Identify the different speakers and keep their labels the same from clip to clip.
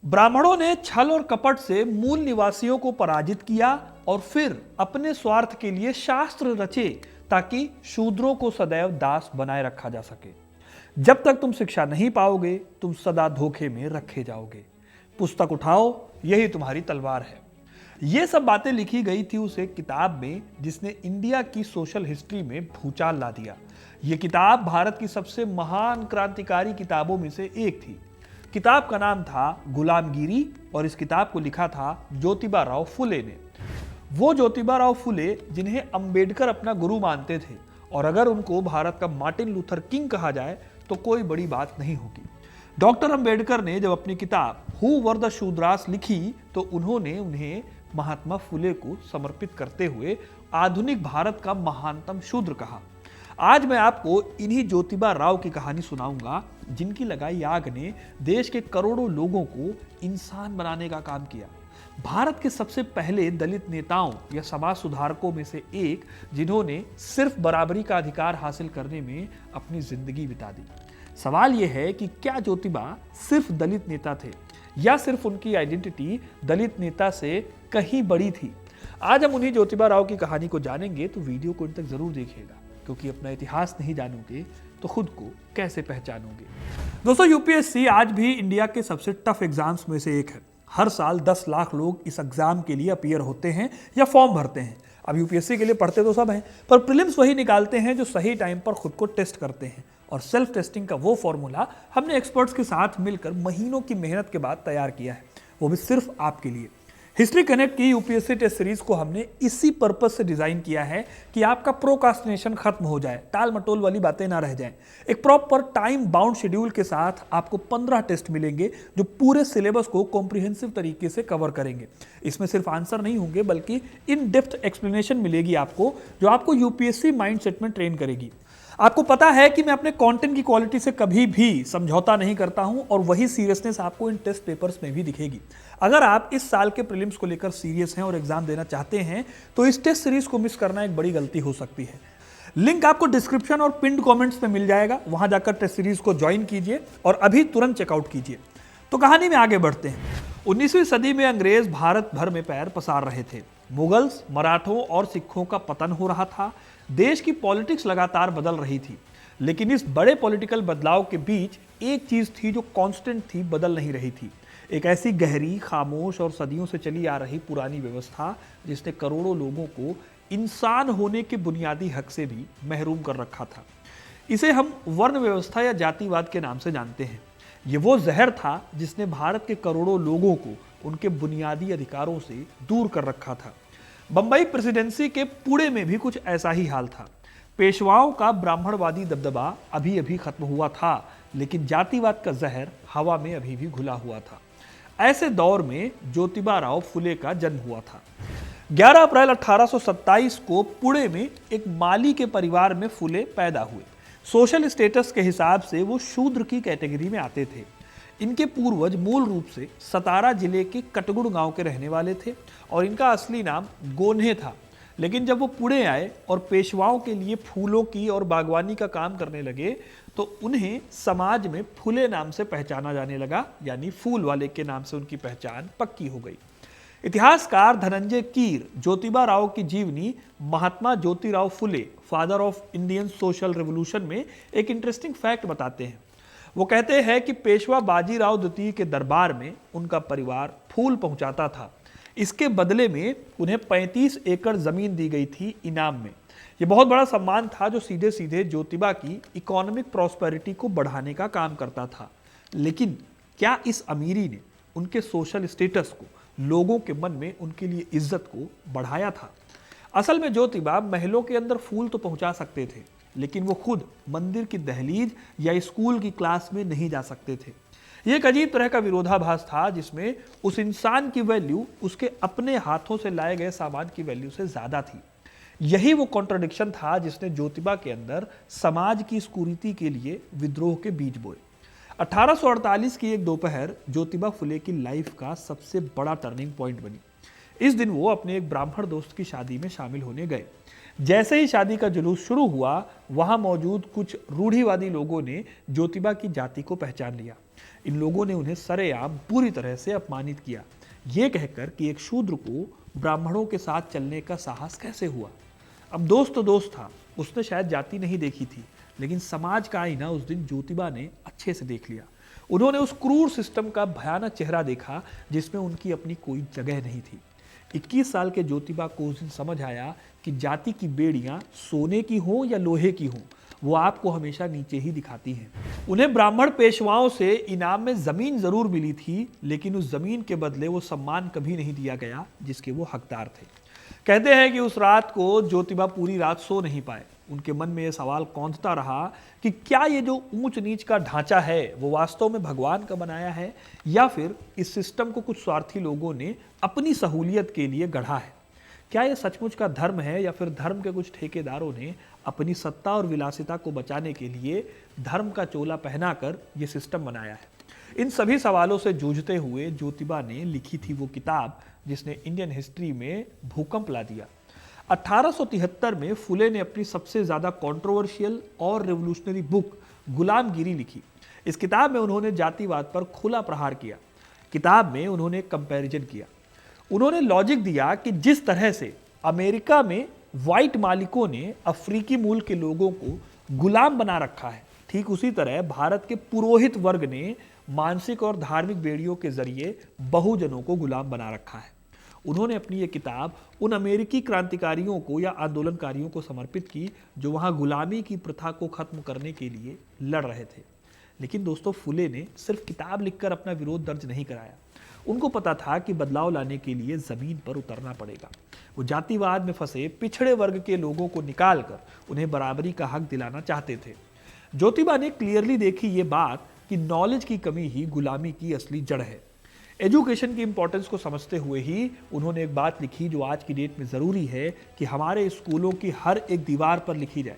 Speaker 1: ब्राह्मणों ने छल और कपट से मूल निवासियों को पराजित किया और फिर अपने स्वार्थ के लिए शास्त्र रचे ताकि शूद्रों को सदैव दास बनाए रखा जा सके। जब तक तुम शिक्षा नहीं पाओगे तुम सदा धोखे में रखे जाओगे। पुस्तक उठाओ, यही तुम्हारी तलवार है। ये सब बातें लिखी गई थी उस एक किताब में जिसने इंडिया की सोशल हिस्ट्री में भूचाल ला दिया। ये किताब भारत की सबसे महान क्रांतिकारी किताबों में से एक थी। किताब का नाम था गुलामगिरी और इस किताब को लिखा था ज्योतिबा राव फुले ने। वो ज्योतिबा राव फुले जिन्हें अंबेडकर अपना गुरु मानते थे और अगर उनको भारत का मार्टिन लूथर किंग कहा जाए तो कोई बड़ी बात नहीं होगी। डॉक्टर अंबेडकर ने जब अपनी किताब हु वर द शूद्रास लिखी तो उन्होंने उन्हें महात्मा फुले को समर्पित करते हुए आधुनिक भारत का महानतम शूद्र कहा। आज मैं आपको इन्हीं ज्योतिबा राव की कहानी सुनाऊंगा जिनकी लगाई आग ने देश के करोड़ों लोगों को इंसान बनाने का काम किया। भारत के सबसे पहले दलित नेताओं या समाज सुधारकों में से एक जिन्होंने सिर्फ बराबरी का अधिकार हासिल करने में अपनी जिंदगी बिता दी। सवाल यह है कि क्या ज्योतिबा सिर्फ दलित नेता थे या सिर्फ उनकी आइडेंटिटी दलित नेता से कहीं बड़ी थी। आज हम उन्हीं ज्योतिबा राव की कहानी को जानेंगे, तो वीडियो को अंत तक जरूर देखिएगा क्योंकि अपना इतिहास नहीं जानोगे तो खुद को कैसे पहचानोगे। दोस्तों, यूपीएससी आज भी इंडिया के सबसे टफ एग्जाम्स में से एक है। हर साल 10 लाख लोग इस एग्जाम के लिए अपीयर होते हैं या फॉर्म भरते हैं। अब यूपीएससी के लिए पढ़ते तो सब हैं, पर प्रीलिम्स वही निकालते हैं जो सही टाइम पर खुद को टेस्ट करते हैं। और सेल्फ टेस्टिंग का वो फॉर्मूला हमने एक्सपर्ट्स के साथ मिलकर महीनों की मेहनत के बाद तैयार किया है, वो भी सिर्फ आपके लिए। हिस्ट्री कनेक्ट की यूपीएससी टेस्ट सीरीज को हमने इसी पर्पस से डिजाइन किया है कि आपका प्रोकास्टिनेशन खत्म हो जाए, टाल मटोल वाली बातें ना रह जाएं। एक प्रॉपर टाइम बाउंड शेड्यूल के साथ आपको 15 टेस्ट मिलेंगे जो पूरे सिलेबस को कॉम्प्रिहेंसिव तरीके से कवर करेंगे। इसमें सिर्फ आंसर नहीं होंगे बल्कि इन डेप्थ एक्सप्लेनेशन मिलेगी आपको, जो आपको यूपीएससी माइंडसेट में ट्रेन करेगी। आपको पता है कि मैं अपने कंटेंट की क्वालिटी से कभी भी समझौता नहीं करता हूं और वही सीरियसनेस आपको इन टेस्ट पेपर्स में भी दिखेगी। अगर आप इस साल के प्रीलिम्स को लेकर सीरियस हैं और एग्जाम देना चाहते हैं तो इस टेस्ट सीरीज को मिस करना एक बड़ी गलती हो सकती है। लिंक आपको डिस्क्रिप्शन और पिन्ड कमेंट्स में मिल जाएगा, वहां जाकर टेस्ट सीरीज को ज्वाइन कीजिए और अभी तुरंत चेकआउट कीजिए। तो कहानी में आगे बढ़ते हैं। 19वीं सदी में अंग्रेज भारत भर में पैर पसार रहे थे। मुगल्स, मराठों और सिखों का पतन हो रहा था। देश की पॉलिटिक्स लगातार बदल रही थी, लेकिन इस बड़े पॉलिटिकल बदलाव के बीच एक चीज थी जो कांस्टेंट थी, बदल नहीं रही थी। एक ऐसी गहरी, खामोश और सदियों से चली आ रही पुरानी व्यवस्था जिसने करोड़ों लोगों को इंसान होने के बुनियादी हक से भी महरूम कर रखा था। इसे हम वर्ण व्यवस्था या जातिवाद के नाम से जानते हैं। ये वो जहर था जिसने भारत के करोड़ों लोगों को उनके बुनियादी अधिकारों से दूर कर रखा था। बंबई प्रेसिडेंसी के पुणे में भी कुछ ऐसा ही हाल था। पेशवाओं का ब्राह्मणवादी दबदबा अभी अभी खत्म हुआ था, लेकिन जातिवाद का जहर हवा में अभी भी घुला हुआ था। ऐसे दौर में ज्योतिबा राव फुले का जन्म हुआ था। 11 अप्रैल 1827 को पुणे में एक माली के परिवार में फुले पैदा हुए। सोशल स्टेटस के हिसाब से वो शूद्र की कैटेगरी में आते थे। इनके पूर्वज मूल रूप से सतारा जिले के कटगुड़ गांव के रहने वाले थे और इनका असली नाम गोन्हे था। लेकिन जब वो पुणे आए और पेशवाओं के लिए फूलों की और बागवानी का काम करने लगे तो उन्हें समाज में फुले नाम से पहचाना जाने लगा, यानी फूल वाले के नाम से उनकी पहचान पक्की हो गई। इतिहासकार धनंजय कीर ज्योतिबा राव की जीवनी Mahatma Jyotirao Phule, father of Indian social revolution में एक इंटरेस्टिंग फैक्ट बताते हैं। वो कहते हैं कि पेशवा बाजीराव द्वितीय के दरबार में उनका परिवार फूल पहुंचाता था। इसके बदले में उन्हें 35 एकड़ जमीन दी गई थी इनाम में। यह बहुत बड़ा सम्मान था जो सीधे सीधे ज्योतिबा की इकोनॉमिक प्रॉस्पेरिटी को बढ़ाने का काम करता था। लेकिन क्या इस अमीरी ने उनके सोशल स्टेटस को, लोगों के मन में उनके लिए इज्जत को बढ़ाया था? असल में ज्योतिबा महलों के अंदर फूल तो पहुंचा सकते थे, लेकिन वो खुद मंदिर की दहलीज या स्कूल की क्लास में नहीं जा सकते थे। ये एक अजीब तरह का विरोधाभास था जिसमें उस इंसान की वैल्यू उसके अपने हाथों से लाए गए सामान की वैल्यू से ज्यादा थी। यही वो कॉन्ट्रडिक्शन था जिसने ज्योतिबा के अंदर समाज की इस कुरीति के लिए विद्रोह के बीज बोए। 1848 की एक दोपहर ज्योतिबा फुले की लाइफ का सबसे बड़ा टर्निंग पॉइंट बनी। इस दिन वो अपने एक ब्राह्मण दोस्त की शादी में शामिल होने गए। जैसे ही शादी का जुलूस शुरू हुआ, वहां मौजूद कुछ रूढ़िवादी लोगों ने ज्योतिबा की जाति को पहचान लिया। इन लोगों ने उन्हें सरेआम पूरी तरह से अपमानित किया, ये कहकर कि एक शूद्र को ब्राह्मणों के साथ चलने का साहस कैसे हुआ। अब दोस्त तो दोस्त था, उसने शायद जाति नहीं देखी थी, लेकिन समाज का आईना उस दिन ज्योतिबा ने अच्छे से देख लिया। उन्होंने उस क्रूर सिस्टम का भयानक चेहरा देखा जिसमें उनकी अपनी कोई जगह नहीं थी। 21 साल के ज्योतिबा को उस दिन समझ आया कि जाति की बेड़ियां सोने की हो या लोहे की हो, वो आपको हमेशा नीचे ही दिखाती हैं। उन्हें ब्राह्मण पेशवाओं से इनाम में जमीन जरूर मिली थी, लेकिन उस जमीन के बदले वो सम्मान कभी नहीं दिया गया जिसके वो हकदार थे। कहते हैं कि उस रात को ज्योतिबा पूरी रात सो नहीं पाए। उनके मन में यह सवाल कौंधता रहा कि क्या ये जो ऊंच नीच का ढांचा है वो वास्तव में भगवान का बनाया है, या फिर इस सिस्टम को कुछ स्वार्थी लोगों ने अपनी सहूलियत के लिए गढ़ा है। क्या यह सचमुच का धर्म है, या फिर धर्म के कुछ ठेकेदारों ने अपनी सत्ता और विलासिता को बचाने के लिए धर्म का चोला पहनाकर यह सिस्टम बनाया है। इन सभी सवालों से जूझते हुए ज्योतिबा ने लिखी थी वो किताब जिसने इंडियन हिस्ट्री में भूकंप ला दिया। 1873 में फुले ने अपनी सबसे ज्यादा कंट्रोवर्शियल और रेवोल्यूशनरी बुक गुलामगिरी लिखी। इस किताब में उन्होंने जातिवाद पर खुला प्रहार किया। किताब में उन्होंने कंपैरिजन किया। उन्होंने लॉजिक दिया कि जिस तरह से अमेरिका में व्हाइट मालिकों ने अफ्रीकी मूल के लोगों को गुलाम बना रखा है, ठीक उसी तरह भारत के पुरोहित वर्ग ने मानसिक और धार्मिक बेड़ियों के जरिए बहुजनों को गुलाम बना रखा है। उन्होंने अपनी ये किताब उन अमेरिकी क्रांतिकारियों को या आंदोलनकारियों को समर्पित की जो वहां गुलामी की प्रथा को खत्म करने के लिए लड़ रहे थे। लेकिन दोस्तों, फुले ने सिर्फ किताब लिखकर अपना विरोध दर्ज नहीं कराया। उनको पता था कि बदलाव लाने के लिए जमीन पर उतरना पड़ेगा। वो जातिवाद में फंसे पिछड़े वर्ग के लोगों को निकालकर उन्हें बराबरी का हक दिलाना चाहते थे। ज्योतिबा ने क्लियरली देखी ये बात कि नॉलेज की कमी ही गुलामी की असली जड़ है। एजुकेशन की इंपॉर्टेंस को समझते हुए ही उन्होंने एक बात लिखी जो आज की डेट में जरूरी है कि हमारे स्कूलों की हर एक दीवार पर लिखी जाए।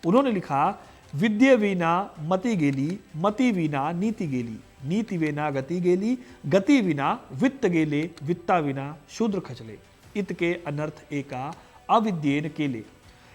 Speaker 1: उन्होंने लिखा, विद्ये वीना मति गेली, मति वीना नीति गेली, नीति वीना गति गेली, गति विना वित्त गेले, वित्ता विना शूद्र खचले, इत के अनर्थ एका अविद्येन केले।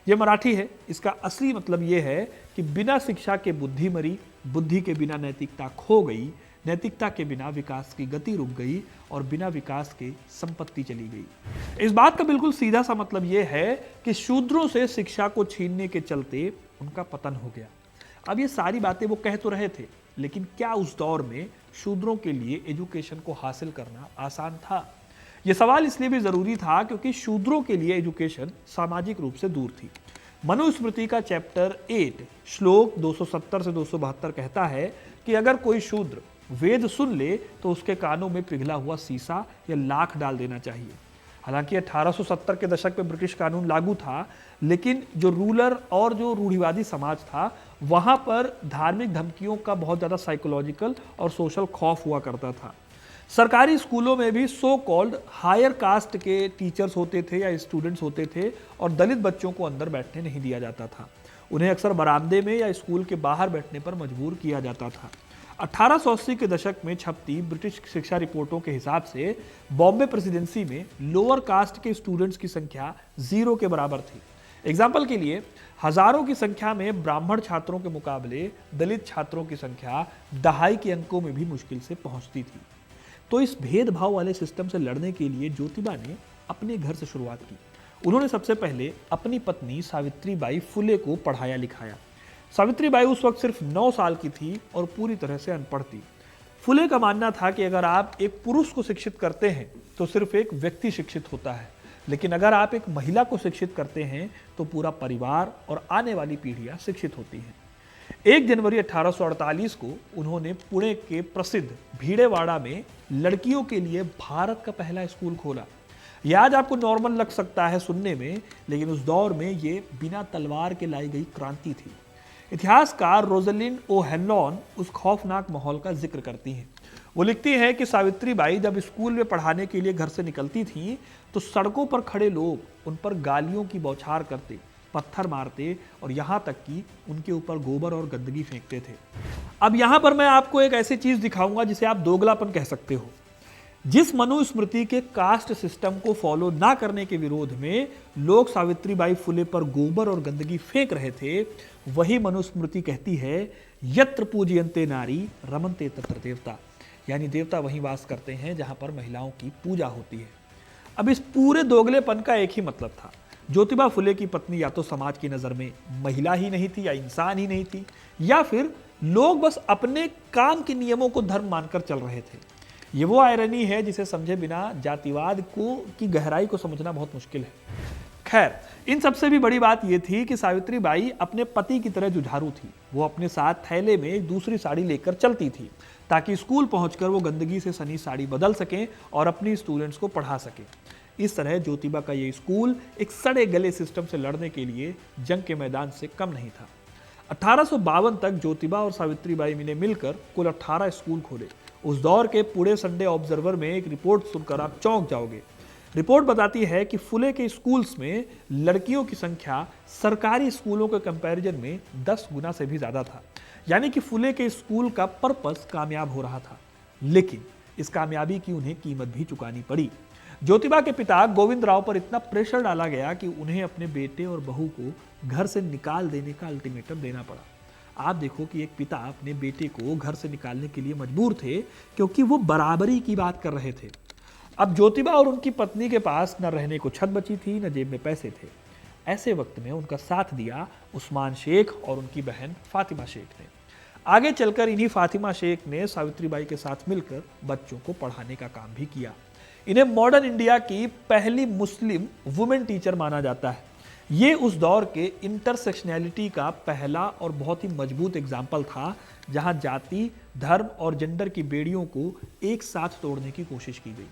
Speaker 1: ये मराठी है। इसका असली मतलब ये है कि बिना शिक्षा के बुद्धि मरी, बुद्धि के बिना नैतिकता खो गई, नैतिकता के बिना विकास की गति रुक गई, और बिना विकास के संपत्ति चली गई। इस बात का बिल्कुल सीधा सा मतलब यह है कि शूद्रों से शिक्षा को छीनने के चलते उनका पतन हो गया। अब ये सारी बातें वो कह तो रहे थे, लेकिन क्या उस दौर में शूद्रों के लिए एजुकेशन को हासिल करना आसान था? यह सवाल इसलिए भी जरूरी था क्योंकि शूद्रों के लिए एजुकेशन सामाजिक रूप से दूर थी। मनुस्मृति का चैप्टर 8 श्लोक 270 से 272 कहता है कि अगर कोई शूद्र वेद सुन ले तो उसके कानों में पिघला हुआ सीसा या लाख डाल देना चाहिए। हालांकि 1870 के दशक में ब्रिटिश कानून लागू था, लेकिन जो रूलर और जो रूढ़िवादी समाज था वहां पर धार्मिक धमकियों का बहुत ज्यादा साइकोलॉजिकल और सोशल खौफ हुआ करता था। सरकारी स्कूलों में भी सो कॉल्ड हायर कास्ट के टीचर्स होते थे या स्टूडेंट्स होते थे, और दलित बच्चों को अंदर बैठने नहीं दिया जाता था। उन्हें अक्सर बरामदे में या स्कूल के बाहर बैठने पर मजबूर किया जाता था। 1880 के दशक में छपती ब्रिटिश शिक्षा रिपोर्टों के हिसाब से बॉम्बे प्रेसिडेंसी में लोअर कास्ट के स्टूडेंट्स की संख्या 0 के बराबर थी। एग्जाम्पल के लिए, हजारों की संख्या में ब्राह्मण छात्रों के मुकाबले दलित छात्रों की संख्या दहाई के अंकों में भी मुश्किल से पहुंचती थी। तो इस भेदभाव वाले सिस्टम से लड़ने के लिए ज्योतिबा ने अपने घर से शुरुआत की। उन्होंने सबसे पहले अपनी पत्नी सावित्रीबाई फुले को पढ़ाया लिखाया। सावित्रीबाई उस वक्त सिर्फ 9 साल की थी और पूरी तरह से अनपढ़ थी। फुले का मानना था कि अगर आप एक पुरुष को शिक्षित करते हैं तो सिर्फ एक व्यक्ति शिक्षित होता है, लेकिन अगर आप एक महिला को शिक्षित करते हैं तो पूरा परिवार और आने वाली पीढ़ियां शिक्षित होती हैं। 1 जनवरी 1848 को उन्होंने पुणे के प्रसिद्ध भीड़ेवाड़ा में लड़कियों के लिए भारत का पहला स्कूल खोला। यह आज आपको नॉर्मल लग सकता है सुनने में, लेकिन उस दौर में ये बिना तलवार के लाई गई क्रांति थी। इतिहासकार रोजलिंड ओ हेनलॉन उस खौफनाक माहौल का जिक्र करती हैं। वो लिखती हैं कि सावित्रीबाई जब स्कूल में पढ़ाने के लिए घर से निकलती थीं तो सड़कों पर खड़े लोग उन पर गालियों की बौछार करते, पत्थर मारते और यहाँ तक कि उनके ऊपर गोबर और गंदगी फेंकते थे। अब यहाँ पर मैं आपको एक ऐसी चीज दिखाऊंगा जिसे आप दोगलापन कह सकते हो। जिस मनुस्मृति के कास्ट सिस्टम को फॉलो ना करने के विरोध में लोग सावित्रीबाई फुले पर गोबर और गंदगी फेंक रहे थे, वही मनुस्मृति कहती है यत्र पूजयन्ते नारी रमन्ते तत्र देवता, यानी देवता वहीं वास करते हैं जहां पर महिलाओं की पूजा होती है। अब इस पूरे दोगलेपन का एक ही मतलब था, ज्योतिबा फुले की पत्नी या तो समाज की नजर में महिला ही नहीं थी या इंसान ही नहीं थी, या फिर लोग बस अपने काम के नियमों को धर्म मानकर चल रहे थे। ये वो आयरनी है जिसे समझे बिना जातिवाद को की गहराई को समझना बहुत मुश्किल है। खैर, इन सबसे भी बड़ी बात यह थी कि सावित्रीबाई अपने पति की तरह जुझारू थी। वो अपने साथ थैले में एक दूसरी साड़ी लेकर चलती थी ताकि स्कूल पहुंचकर वो गंदगी से सनी साड़ी बदल सकें और अपनी स्टूडेंट्स को पढ़ा सकें। इस तरह ज्योतिबा का ये स्कूल एक सड़े गले सिस्टम से लड़ने के लिए जंग के मैदान से कम नहीं था। 1852 तक ज्योतिबा और सावित्रीबाई ने मिलकर कुल 18 स्कूल खोले। उस दौर के पूरे संडे ऑब्जर्वर में एक रिपोर्ट सुनकर आप चौंक जाओगे। रिपोर्ट बताती है कि फुले के स्कूल्स में लड़कियों की संख्या सरकारी स्कूलों के कंपैरिजन में 10 गुना से भी ज्यादा था, यानी कि फुले के स्कूल का पर्पस कामयाब हो रहा था। लेकिन इस कामयाबी की उन्हें कीमत भी चुकानी पड़ी। ज्योतिबा के पिता गोविंद राव पर इतना प्रेशर डाला गया कि उन्हें अपने बेटे और बहू को घर से निकाल देने का अल्टीमेटम देना पड़ा। आप देखो कि एक पिता अपने बेटे को घर से निकालने के लिए मजबूर थे क्योंकि वो बराबरी की बात कर रहे थे। अब ज्योतिबा और उनकी पत्नी के पास न रहने को छत बची थी, न जेब में पैसे थे। ऐसे वक्त में उनका साथ दिया उस्मान शेख और उनकी बहन फातिमा शेख ने। आगे चलकर इन्हीं फातिमा शेख ने सावित्रीबाई के साथ मिलकर बच्चों को पढ़ाने का काम भी किया। इन्हें मॉडर्न इंडिया की पहली मुस्लिम वुमेन टीचर माना जाता है। ये उस दौर के इंटरसेक्शनैलिटी का पहला और बहुत ही मजबूत एग्जाम्पल था, जहां जाति, धर्म और जेंडर की बेड़ियों को एक साथ तोड़ने की कोशिश की गई।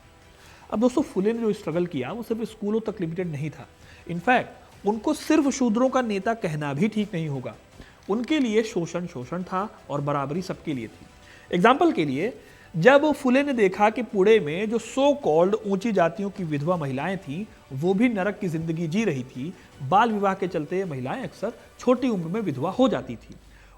Speaker 1: अब दोस्तों, फुले ने जो स्ट्रगल किया वो सिर्फ स्कूलों तक लिमिटेड नहीं था। इनफैक्ट उनको सिर्फ शूद्रों का नेता कहना भी ठीक नहीं होगा। उनके लिए शोषण था और बराबरी सबके लिए थी। एग्जाम्पल के लिए, जब फुले ने देखा कि पुणे में जो सो कॉल्ड ऊंची जातियों की विधवा महिलाएं थीं, वो भी नरक की जिंदगी जी रही थी। बाल विवाह के चलते महिलाएं अक्सर छोटी उम्र में विधवा हो जाती थी।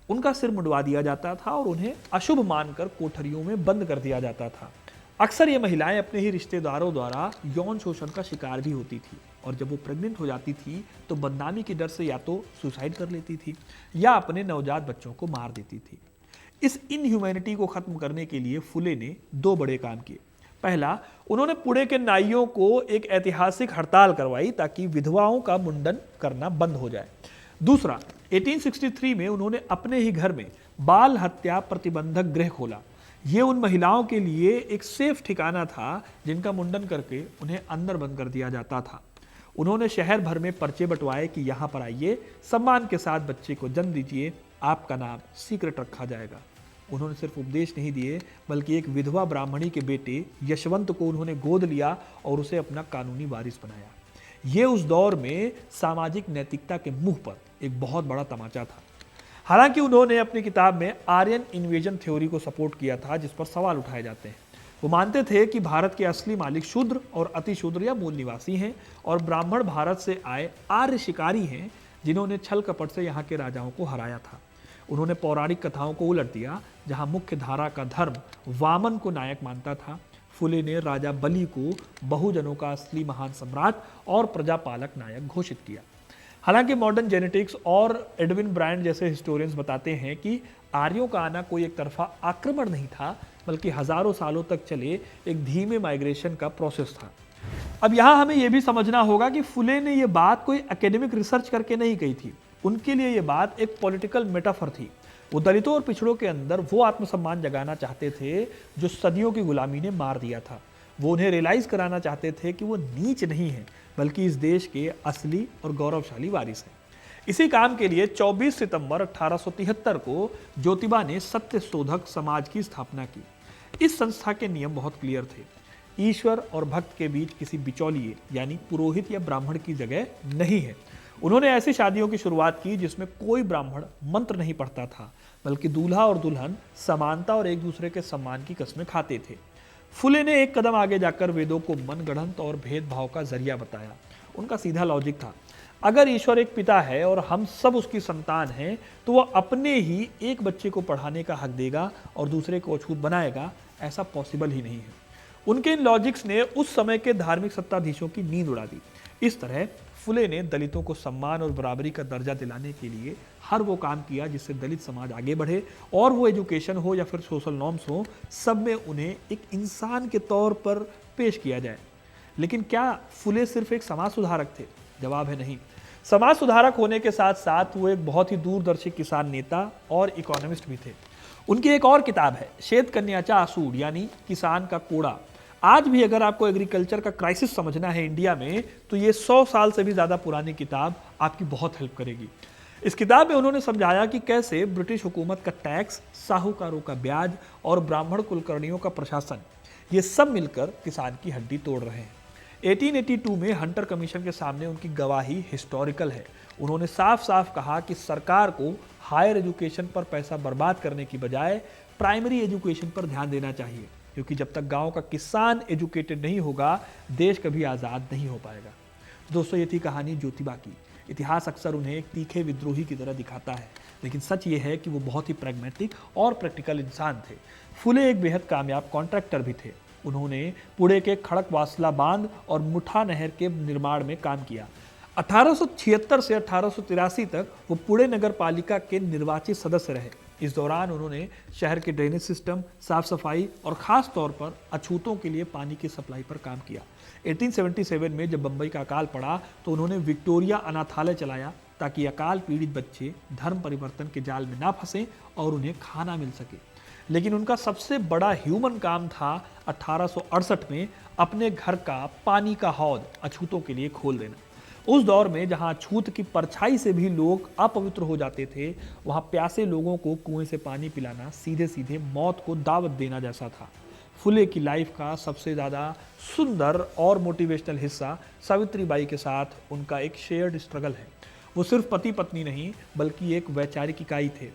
Speaker 1: उनका सिर मुंडवा दिया जाता था और उन्हें अशुभ मानकर कोठरियों में बंद कर दिया जाता था। अक्सर ये महिलाएं अपने ही रिश्तेदारों द्वारा यौन शोषण का शिकार भी होती थी, और जब वो प्रेग्नेंट हो जाती थी तो बदनामी के डर से या तो सुसाइड कर लेती थी या अपने नवजात बच्चों को मार देती थी। इस इनह्यूमैनिटी को खत्म करने के लिए फुले ने 2 बड़े काम किए। पहला, उन्होंने पुणे के नाइयों को एक ऐतिहासिक हड़ताल करवाई ताकि विधवाओं का मुंडन करना बंद हो जाए। दूसरा, 1863 में उन्होंने अपने ही घर में बाल हत्या प्रतिबंधक गृह खोला। ये उन महिलाओं के लिए एक सेफ ठिकाना था जिनका मुंडन करके उन्हें अंदर बंद कर दिया जाता था। उन्होंने शहर भर में पर्चे बंटवाए कि यहाँ पर आइए, सम्मान के साथ बच्चे को जन्म दीजिए, आपका नाम सीक्रेट रखा जाएगा। उन्होंने सिर्फ उपदेश नहीं दिए, बल्कि एक विधवा ब्राह्मणी के बेटे यशवंत को उन्होंने गोद लिया और उसे अपना कानूनी वारिस बनाया। ये उस दौर में सामाजिक नैतिकता के मुंह पर एक बहुत बड़ा तमाचा था। हालांकि उन्होंने अपनी किताब में आर्यन इन्वेजन थ्योरी को सपोर्ट किया था, जिस पर सवाल उठाए जाते हैं। वो मानते थे कि भारत के असली मालिक शूद्र और अतिशूद्र या मूल निवासी हैं, और ब्राह्मण भारत से आए आर्य शिकारी हैं जिन्होंने छल कपट से यहाँ के राजाओं को हराया था। उन्होंने पौराणिक कथाओं को उलट दिया। जहाँ मुख्य धारा का धर्म वामन को नायक मानता था, फुले ने राजा बलि को बहुजनों का असली महान सम्राट और प्रजापालक नायक घोषित किया। हालांकि मॉडर्न जेनेटिक्स और एडविन ब्रांड जैसे हिस्टोरियंस बताते हैं कि आर्यों का आना कोई एक तरफा आक्रमण नहीं था, बल्कि हजारों सालों तक चले एक धीमे माइग्रेशन का प्रोसेस था। अब यहाँ हमें यह भी समझना होगा कि फुले ने यह बात कोई एकेडमिक रिसर्च करके नहीं कही थी। उनके लिए यह बात एक पॉलिटिकल मेटाफर थी। वो दलितों और पिछड़ों के अंदर वो आत्मसम्मान जगाना चाहते थे जो सदियों की गुलामी ने मार दिया था। वो उन्हें रियलाइज कराना चाहते थे कि वो नीच नहीं है, बल्कि इस देश के असली और गौरवशाली वारिस हैं। इसी काम के लिए 24 सितंबर 1873 को ज्योतिबा ने सत्य शोधक समाज की स्थापना की। इस संस्था के नियम बहुत क्लियर थे। ईश्वर और भक्त के बीच किसी बिचौलिए यानी पुरोहित या ब्राह्मण की जगह नहीं है। उन्होंने ऐसी शादियों की शुरुआत की जिसमें कोई ब्राह्मण मंत्र नहीं पढ़ता था, बल्कि दूल्हा और दुल्हन समानता और एक दूसरे के सम्मान की कस्में खाते थे। फुले ने एक कदम आगे जाकर वेदों को मनगढ़ंत और भेदभाव का जरिया बताया। उनका सीधा लॉजिक था, अगर ईश्वर एक पिता है और हम सब उसकी संतान हैं, तो वह अपने ही एक बच्चे को पढ़ाने का हक देगा और दूसरे को अछूत बनाएगा। ऐसा पॉसिबल ही नहीं है। उनके इन लॉजिक्स ने उस समय के धार्मिक सत्ताधीशों की नींद उड़ा दी। इस तरह फुले ने दलितों को सम्मान और बराबरी का दर्जा दिलाने के लिए हर वो काम किया जिससे दलित समाज आगे बढ़े, और वो एजुकेशन हो या फिर सोशल नॉर्म्स हो, सब में उन्हें एक इंसान के तौर पर पेश किया जाए। लेकिन क्या फुले सिर्फ एक समाज सुधारक थे? जवाब है नहीं। समाज सुधारक होने के साथ साथ वो एक बहुत ही दूरदर्शी किसान नेता और इकोनॉमिस्ट भी थे। उनकी एक और किताब है श्वेत कन्याचा आसूड, यानी किसान का कोड़ा। आज भी अगर आपको एग्रीकल्चर का क्राइसिस समझना है इंडिया में, तो ये 100 साल से भी ज्यादा पुरानी किताब आपकी बहुत हेल्प करेगी। इस किताब में उन्होंने समझाया कि कैसे ब्रिटिश हुकूमत का टैक्स, साहूकारों का ब्याज और ब्राह्मण कुलकर्णियों का प्रशासन, ये सब मिलकर किसान की हड्डी तोड़ रहे हैं। 1882 में हंटर कमीशन के सामने उनकी गवाही हिस्टोरिकल है। उन्होंने साफ साफ कहा कि सरकार को हायर एजुकेशन पर पैसा बर्बाद करने की बजाय प्राइमरी एजुकेशन पर ध्यान देना चाहिए, क्योंकि जब तक गांव का किसान एजुकेटेड नहीं होगा, देश कभी आज़ाद नहीं हो पाएगा। दोस्तों, ये थी कहानी ज्योतिबा की। इतिहास अक्सर उन्हें एक तीखे विद्रोही की तरह दिखाता है, लेकिन सच ये है कि वो बहुत ही प्रैग्मेटिक और प्रैक्टिकल इंसान थे। फुले एक बेहद कामयाब कॉन्ट्रैक्टर भी थे। उन्होंने पुणे के खड़कवासला बांध और मुठा नहर के निर्माण में काम किया। 1876 से 1883 तक वो पुणे नगर पालिका के निर्वाचित सदस्य रहे। इस दौरान उन्होंने शहर के ड्रेनेज सिस्टम, साफ सफाई और खास तौर पर अछूतों के लिए पानी की सप्लाई पर काम किया। 1877 में जब बंबई का अकाल पड़ा तो उन्होंने विक्टोरिया अनाथालय चलाया, ताकि अकाल पीड़ित बच्चे धर्म परिवर्तन के जाल में ना फंसे और उन्हें खाना मिल सके। लेकिन उनका सबसे बड़ा ह्यूमन काम था 1868 में अपने घर का पानी का हौद अछूतों के लिए खोल देना। उस दौर में जहां छूत की परछाई से भी लोग अपवित्र हो जाते थे, वहां प्यासे लोगों को कुएं से पानी पिलाना सीधे सीधे मौत को दावत देना जैसा था। फुले की लाइफ का सबसे ज़्यादा सुंदर और मोटिवेशनल हिस्सा सावित्रीबाई के साथ उनका एक शेयर्ड स्ट्रगल है। वो सिर्फ पति पत्नी नहीं, बल्कि एक वैचारिक इकाई थे।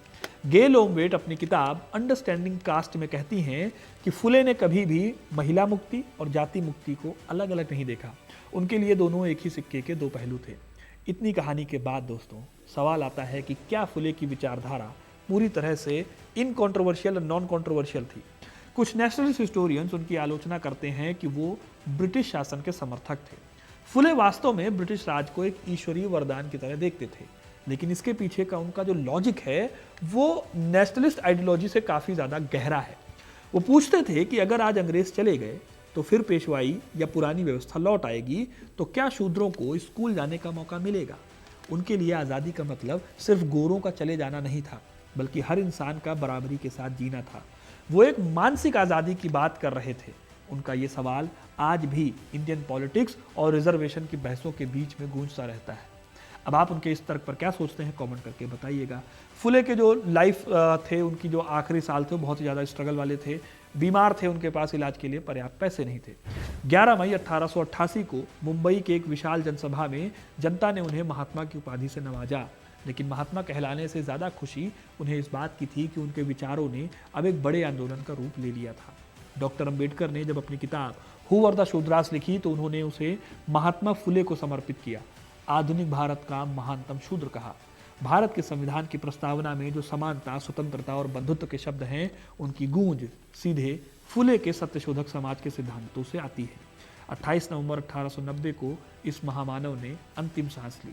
Speaker 1: गेल ओमवेट अपनी किताब अंडरस्टैंडिंग कास्ट में कहती हैं कि फुले ने कभी भी महिला मुक्ति और जाति मुक्ति को अलग अलग नहीं देखा। उनके लिए दोनों एक ही सिक्के के दो पहलू थे। इतनी कहानी के बाद दोस्तों, सवाल आता है कि क्या फुले की विचारधारा पूरी तरह से इनकॉन्ट्रोवर्शियल और नॉन कॉन्ट्रोवर्शियल थी? कुछ नेशनलिस्ट हिस्टोरियंस उनकी आलोचना करते हैं कि वो ब्रिटिश शासन के समर्थक थे। फुले वास्तव में ब्रिटिश राज को एक ईश्वरीय वरदान की तरह देखते थे, लेकिन इसके पीछे का उनका जो लॉजिक है वो नेशनलिस्ट आइडियोलॉजी से काफ़ी ज़्यादा गहरा है। वो पूछते थे कि अगर आज अंग्रेज चले गए तो फिर पेशवाई या पुरानी व्यवस्था लौट आएगी, तो क्या शूद्रों को स्कूल जाने का मौका मिलेगा? उनके लिए आज़ादी का मतलब सिर्फ गोरों का चले जाना नहीं था, बल्कि हर इंसान का बराबरी के साथ जीना था। वो एक मानसिक आज़ादी की बात कर रहे थे। उनका ये सवाल आज भी इंडियन पॉलिटिक्स और रिजर्वेशन की बहसों के बीच में गूंजता रहता है। अब आप उनके इस तर्क पर क्या सोचते हैं, कमेंट करके बताइएगा। फुले के जो लाइफ थे, उनकी जो आखिरी साल थे वो बहुत ही ज़्यादा स्ट्रगल वाले थे। बीमार थे, उनके पास इलाज के लिए पर्याप्त पैसे नहीं थे। 11 मई 1888 को मुंबई के एक विशाल जनसभा में जनता ने उन्हें महात्मा की उपाधि से नवाजा, लेकिन महात्मा कहलाने से ज़्यादा खुशी उन्हें इस बात की थी कि उनके विचारों ने अब एक बड़े आंदोलन का रूप ले लिया था। डॉक्टर अंबेडकर ने जब अपनी किताब हू आर द शूद्रास लिखी तो उन्होंने उसे महात्मा फुले को समर्पित किया। आधुनिक भारत का महानतम शूद्र कहा। भारत के संविधान की प्रस्तावना में जो समानता, स्वतंत्रता और बंधुत्व के शब्द हैं, उनकी गूंज सीधे फुले के सत्यशोधक समाज के सिद्धांतों से आती है। 28 नवंबर 1890 को इस महामानव ने अंतिम सांस ली।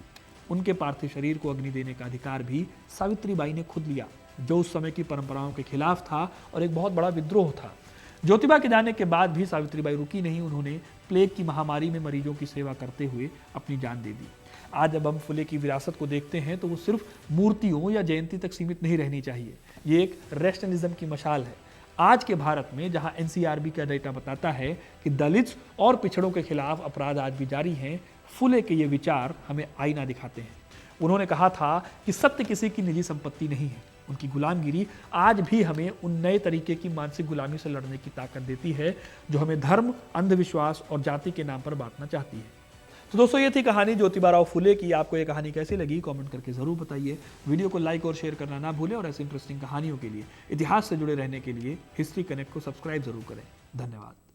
Speaker 1: उनके पार्थिव शरीर को अग्नि देने का अधिकार भी सावित्रीबाई ने खुद लिया, जो उस समय की परंपराओं के खिलाफ था और एक बहुत बड़ा विद्रोह था। ज्योतिबा के जाने के बाद भी सावित्रीबाई रुकी नहीं। उन्होंने प्लेग की महामारी में मरीजों की सेवा करते हुए अपनी जान दे दी। आज जब हम फुले की विरासत को देखते हैं तो वो सिर्फ मूर्तियों या जयंती तक सीमित नहीं रहनी चाहिए। ये एक रैशनलिज्म की मशाल है। आज के भारत में जहां एनसीआरबी का डेटा बताता है कि दलित और पिछड़ों के खिलाफ अपराध आज भी जारी हैं, फुले के ये विचार हमें आईना दिखाते हैं। उन्होंने कहा था कि सत्य किसी की निजी संपत्ति नहीं है। उनकी गुलामगिरी आज भी हमें उन नए तरीके की मानसिक गुलामी से लड़ने की ताकत देती है, जो हमें धर्म, अंधविश्वास और जाति के नाम पर बांटना चाहती है। तो दोस्तों, ये थी कहानी ज्योतिबा राव फुले की। आपको ये कहानी कैसी लगी, कमेंट करके जरूर बताइए। वीडियो को लाइक और शेयर करना ना भूलें और ऐसी इंटरेस्टिंग कहानियों के लिए, इतिहास से जुड़े रहने के लिए हिस्ट्री कनेक्ट को सब्सक्राइब जरूर करें। धन्यवाद।